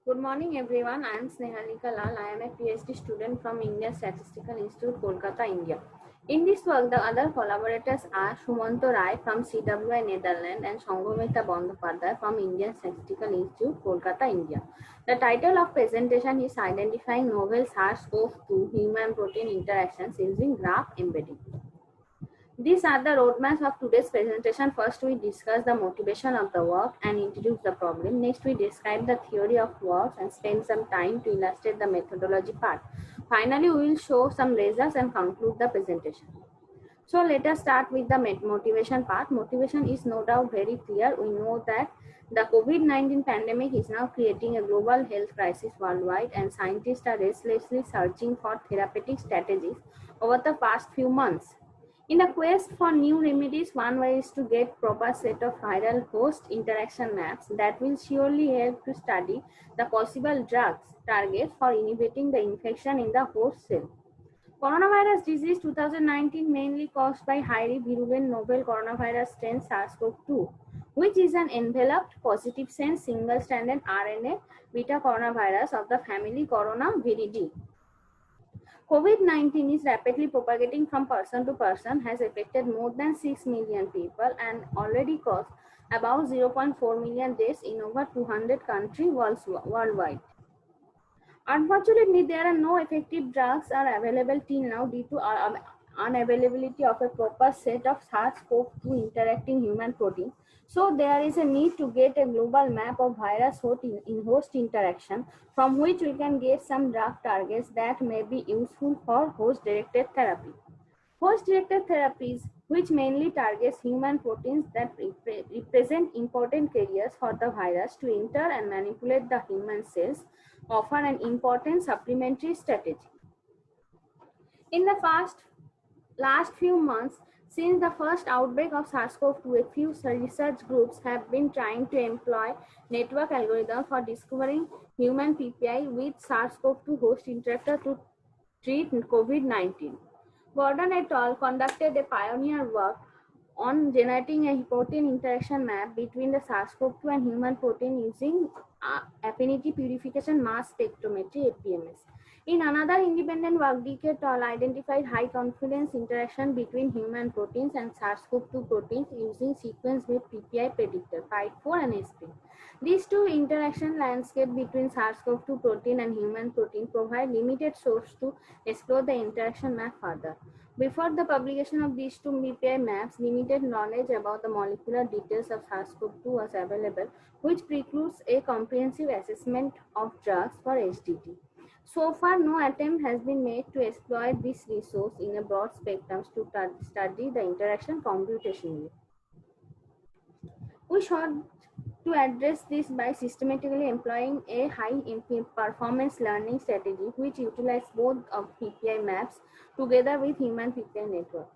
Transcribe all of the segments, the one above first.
Good morning, everyone. I am Snehalika Lal. I am a PhD student from Indian Statistical Institute, Kolkata, India. In this work, the other collaborators are Sumanto Rai from CWI Netherlands and Sanghamita Bandyopadhyay from Indian Statistical Institute, Kolkata, India. The title of presentation is Identifying Novel SARS-CoV-2 Human Protein Interactions Using Graph Embedding. These are the roadmaps of today's presentation. First, we discuss the motivation of the work and introduce the problem. Next, we describe the theory of works and spend some time to illustrate the methodology part. Finally, we will show some results and conclude the presentation. So let us start with the motivation part. Motivation is no doubt very clear. We know that the COVID-19 pandemic is now creating a global health crisis worldwide, and scientists are restlessly searching for therapeutic strategies over the past few months. In the quest for new remedies, one way is to get proper set of viral host interaction maps that will surely help to study the possible drugs targets for inhibiting the infection in the host cell. Coronavirus disease 2019 mainly caused by highly virulent novel coronavirus strain SARS-CoV-2, which is an enveloped positive sense single-stranded RNA beta coronavirus of the family Coronaviridae. COVID-19 is rapidly propagating from person to person, has affected more than 6 million people and already caused about 0.4 million deaths in over 200 countries worldwide. Unfortunately, there are no effective drugs are available till now due to unavailability of a proper set of SARS-CoV-2 interacting human proteins. So there is a need to get a global map of virus host interaction from which we can get some drug targets that may be useful for host-directed therapy. Host-directed therapies, which mainly targets human proteins that represent important carriers for the virus to enter and manipulate the human cells, offer an important supplementary strategy. In the last few months, since the first outbreak of SARS-CoV-2, a few research groups have been trying to employ network algorithms for discovering human PPI with SARS-CoV-2 host interactor to treat COVID-19. Gordon et al. Conducted a pioneer work on generating a protein interaction map between the SARS-CoV-2 and human protein using affinity purification mass spectrometry (APMS). In another independent work, Dick et al. Identified high confidence interaction between human proteins and SARS-CoV-2 proteins using sequence-based PPI predictor PIDE4 and SPIN. These two interaction landscape between SARS-CoV-2 protein and human protein provide limited source to explore the interaction map further. Before the publication of these two PPI maps, limited knowledge about the molecular details of SARS-CoV-2 was available, which precludes a comprehensive assessment of drugs for HDT. So far, no attempt has been made to exploit this resource in a broad spectrum to study the interaction computationally. We sought to address this by systematically employing a high performance learning strategy which utilizes both of PPI maps together with human PPI network.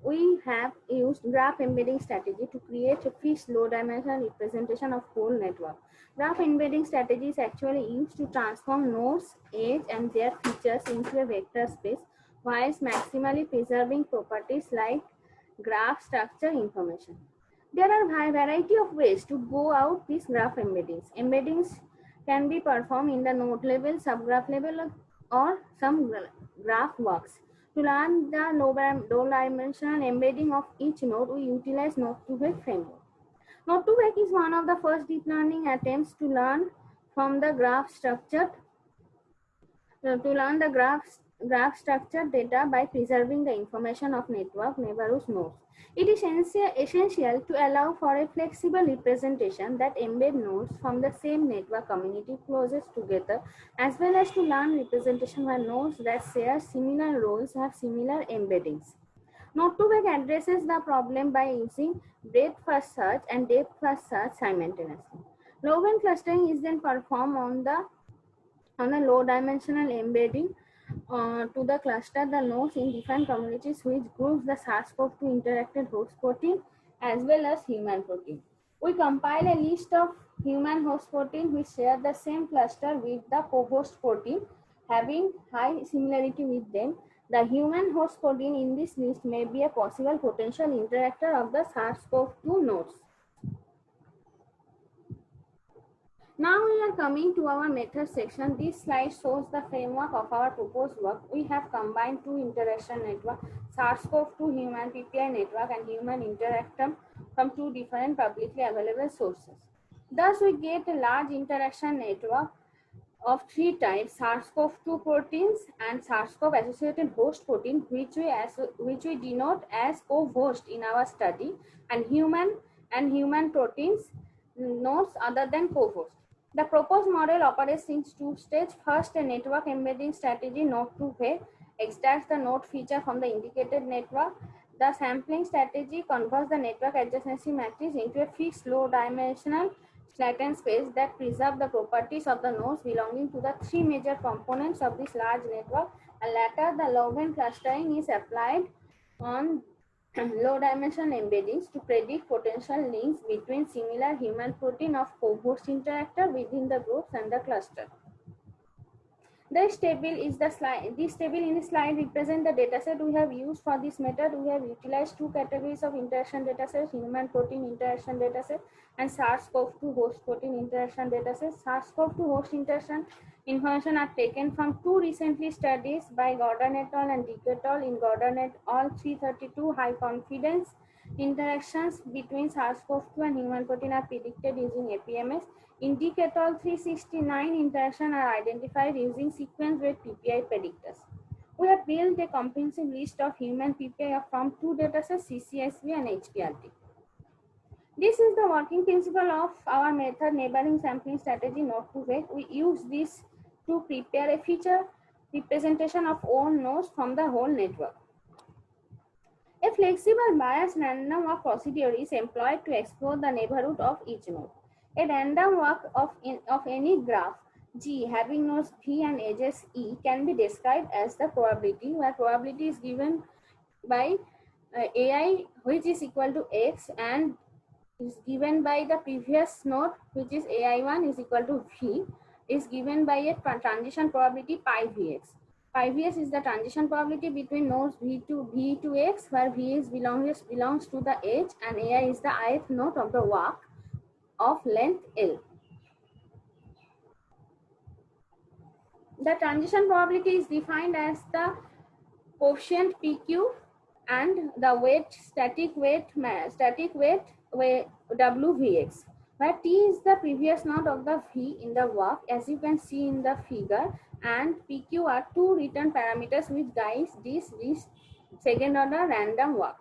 We have used graph embedding strategy to create a fixed low dimensional representation of whole network. Graph embedding strategy is actually used to transform nodes, edge, and their features into a vector space whilst maximally preserving properties like graph structure information. There are a variety of ways to go out these graph embeddings. Embeddings can be performed in the node level, subgraph level, or some graph works. To learn the low-dimensional embedding of each node, we utilize Node2Vec framework. Node2Vec is one of the first deep learning attempts to learn from the graph structured graph structure data by preserving the information of network neighborhood nodes. It is essential to allow for a flexible representation that embed nodes from the same network community closest together, as well as to learn representation where nodes that share similar roles have similar embeddings. Node2Vec addresses the problem by using breadth first search and depth first search simultaneously. Low-end clustering is then performed on a low dimensional embedding to the cluster the nodes in different communities which groups the SARS-CoV-2 interacted host protein as well as human protein. We compile a list of human host protein which share the same cluster with the co-host protein having high similarity with them. The human host protein in this list may be a possible potential interactor of the SARS-CoV-2 nodes. Now we are coming to our method section. This slide shows the framework of our proposed work. We have combined two interaction network, SARS-CoV-2 human PPI network and human interactome from two different publicly available sources. Thus, we get a large interaction network of three types: SARS-CoV-2 proteins and SARS-CoV associated host protein, which we denote as co-host in our study, and human proteins nodes other than co-host. The proposed model operates in two stages. First, a network embedding strategy node to where extracts the node feature from the indicated network. The sampling strategy converts the network adjacency matrix into a fixed low-dimensional flattened space that preserve the properties of the nodes belonging to the three major components of this large network. And later, the Leuven clustering is applied on low dimensional embeddings to predict potential links between similar human protein of co-host interactor within the groups and the cluster. This table in the slide represents the dataset we have used for this method. We have utilized two categories of interaction datasets: human protein interaction dataset and SARS-CoV-2 host protein interaction dataset. SARS-CoV-2 host interaction information are taken from two recently studies by Gordon et al. And Dick et al. In Gordon et al. 332 high confidence interactions between SARS-CoV-2 and human protein are predicted using APMS. In Dick et al. 369 interactions are identified using sequence-weight PPI predictors. We have built a comprehensive list of human PPI from two datasets, CCSV and HPRT. This is the working principle of our method neighboring sampling strategy node to where. We use this to prepare a feature representation of all nodes from the whole network. A flexible bias random walk procedure is employed to explore the neighborhood of each node. A random walk of any graph G having nodes V and edges E can be described as the probability, where probability is given by AI, which is equal to X, and is given by the previous node, which is AI1 is equal to V, is given by a transition probability pi Vx. Pi Vx is the transition probability between nodes V to X, where V belongs to the edge and AI is the ith node of the walk of length L. The transition probability is defined as the coefficient PQ and the static weight WVx, where T is the previous node of the V in the walk, as you can see in the figure, and PQ are two written parameters which guides this second order random walk.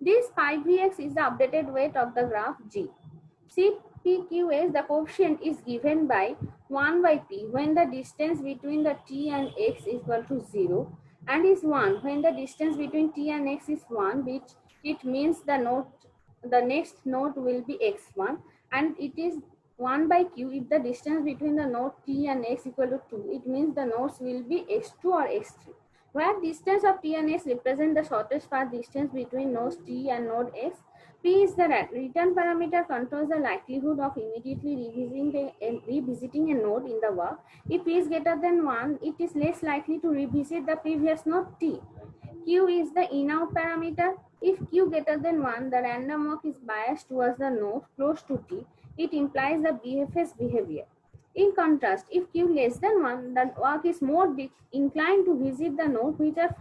This pi Vx is the updated weight of the graph G. CPQS, the coefficient is given by 1 by P when the distance between the T and X is equal to 0, and is 1 when the distance between T and X is 1, which it means the next node will be X1, and it is 1 by Q if the distance between the node T and X equal to 2, it means the nodes will be X2 or X3. Where distance of T and X represent the shortest path distance between nodes T and node X, P is the return parameter, controls the likelihood of immediately revisiting a node in the walk. If P is greater than 1, it is less likely to revisit the previous node T. Q is the in-out parameter. If Q greater than 1, the random walk is biased towards the node close to T. It implies the BFS behavior. In contrast, if Q less than 1, the walk is more inclined to visit the node which are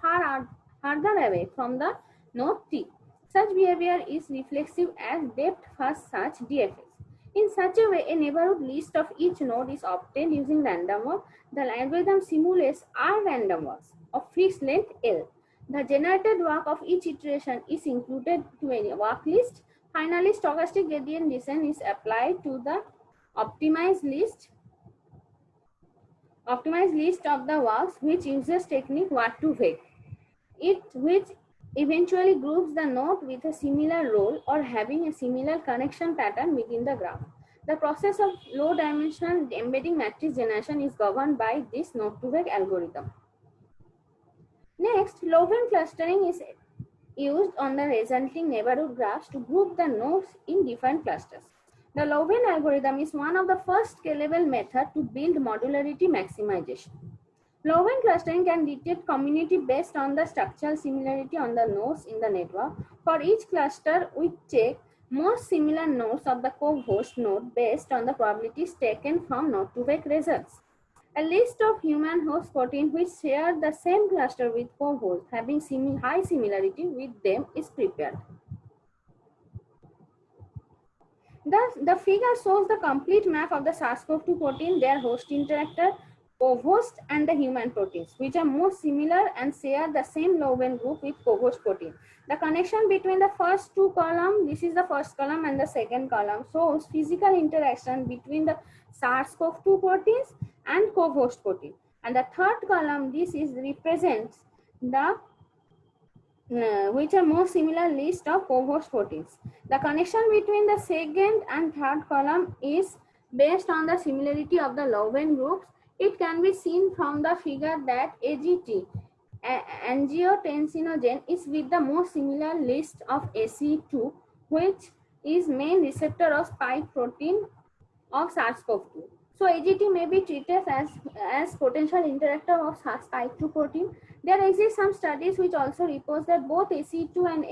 farther away from the node T. Such behavior is reflexive as depth first search DFS. In such a way, a neighborhood list of each node is obtained using random walk. The algorithm simulates R random walks of fixed length L. The generated walk of each iteration is included to a walk list. Finally, stochastic gradient descent is applied to the optimized list of the walks, which uses technique Watt-to-Vec. Which eventually groups the node with a similar role or having a similar connection pattern within the graph. The process of low-dimensional embedding matrix generation is governed by this node-to-Vec algorithm. Next, Leuven clustering is used on the resulting neighborhood graphs to group the nodes in different clusters. The Leuven algorithm is one of the first scalable methods to build modularity maximization. Leuven clustering can detect community based on the structural similarity on the nodes in the network. For each cluster, we check most similar nodes of the co-host node based on the probabilities taken from node-to-back results. A list of human host protein which share the same cluster with co-host having high similarity with them is prepared. The figure shows the complete map of the SARS-CoV-2 protein, their host interactor, co-host, and the human proteins, which are most similar and share the same Leuven group with co-host protein. The connection between the first two columns, this is the first column and the second column, shows physical interaction between the SARS-CoV-2 proteins and co-host protein. And the third column, this is represents the which are more similar list of co-host proteins. The connection between the second and third column is based on the similarity of the Leuven groups. It can be seen from the figure that AGT, angiotensinogen, is with the most similar list of ACE2, which is main receptor of spike protein of SARS-CoV-2. So AGT may be treated as potential interactor of spike2 protein. There exist some studies which also report that both ACE2 and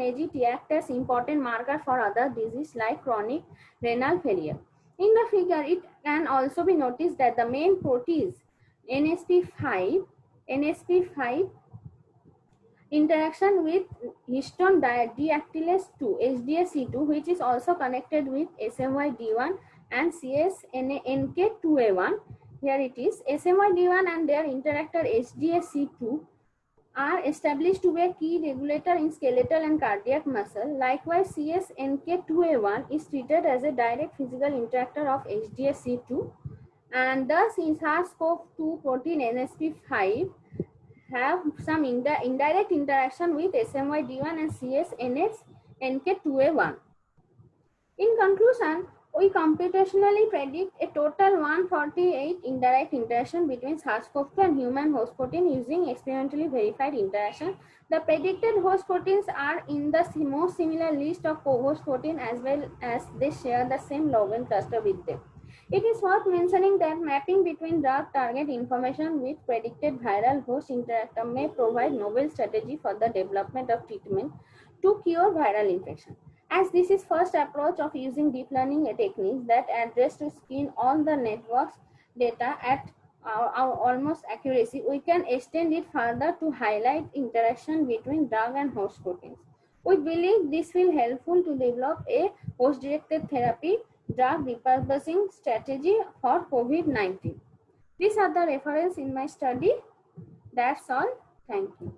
AGT act as important marker for other diseases like chronic renal failure. In the figure, it can also be noticed that the main protease NSP5 interaction with histone deactylase 2 HDAC2, which is also connected with SMYD1 and CSNK2A1. Here it is. SMYD1 and their interactor HDAC2 are established to be a key regulator in skeletal and cardiac muscle. Likewise, CSNK2A1 is treated as a direct physical interactor of HDAC2, and thus in SARS-CoV-2 protein NSP5 have some indirect interaction with SMYD1 and CSNK2A1. In conclusion, we computationally predict a total 148 indirect interaction between SARS-CoV-2 and human host protein using experimentally verified interaction. The predicted host proteins are in the most similar list of co-host protein as well as they share the same Leuven cluster with them. It is worth mentioning that mapping between drug target information with predicted viral host interactor may provide novel strategy for the development of treatment to cure viral infection. As this is first approach of using deep learning techniques that address to screen all the network's data at our almost accuracy, we can extend it further to highlight interaction between drug and host proteins. We believe this will helpful to develop a host-directed therapy drug repurposing strategy for COVID-19. These are the references in my study. That's all. Thank you.